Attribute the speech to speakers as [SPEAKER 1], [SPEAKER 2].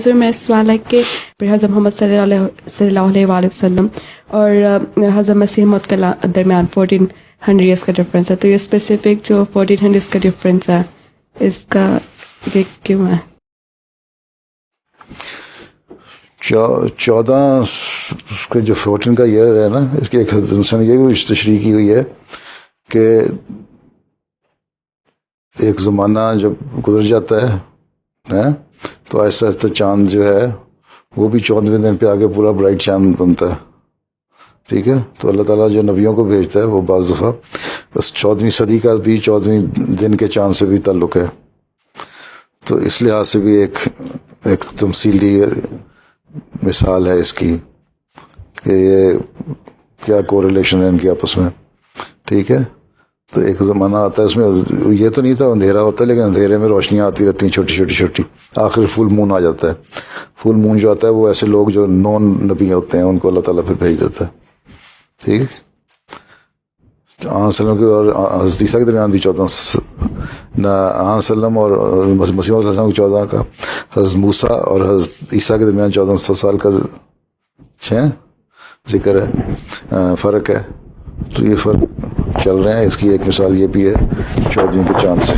[SPEAKER 1] میں سوال ہے کہ پھر حضرت محمد صلی اللہ علیہ وآلہ وسلم اور حضرت مسیح موعود کے درمیان 1400 ایئرس کا ڈفرینس ہے، تو یہ اسپیسیفک جو 1400 کا ڈفرینس ہے اس کا یہ کیوں ہے؟
[SPEAKER 2] 14 کا جو 14 کا ایئر ہے نا، اس کی ایک حدیث نے یہ تشریح کی ہوئی ہے کہ ایک زمانہ جب گزر جاتا ہے تو آہستہ آہستہ چاند جو ہے وہ بھی 14ویں دن پہ آگے پورا برائٹ چاند بنتا ہے، ٹھیک ہے؟ تو اللہ تعالیٰ جو نبیوں کو بھیجتا ہے وہ بعض دفعہ بس 14ویں صدی کا بھی 14ویں دن کے چاند سے بھی تعلق ہے، تو اس لحاظ سے بھی ایک تمثیلی مثال ہے اس کی کہ یہ کیا کوریلیشن ہے ان کی آپس میں، ٹھیک ہے؟ تو ایک زمانہ آتا ہے اس میں، یہ تو نہیں تھا اندھیرا ہوتا ہے لیکن اندھیرے میں روشنیاں آتی رہتی ہیں چھوٹی چھوٹی چھوٹی، آخر فل مون آ جاتا ہے۔ فل مون جو آتا ہے وہ ایسے لوگ جو نون نبی ہوتے ہیں ان کو اللہ تعالیٰ پھر بھیج دیتا ہے، ٹھیک؟ وسلم کے اور حضرت عیسیٰ کے درمیان بھی 14 وسلم اور مسیح علیہ السلام کے 14 کا، حضرت موسیٰ اور حضرت عیسیٰ کے درمیان 1400 سال کا ذکر ہے، فرق ہے۔ تو یہ فرق چل رہے ہیں، اس کی ایک مثال یہ بھی ہے 14ویں کے چاند سے۔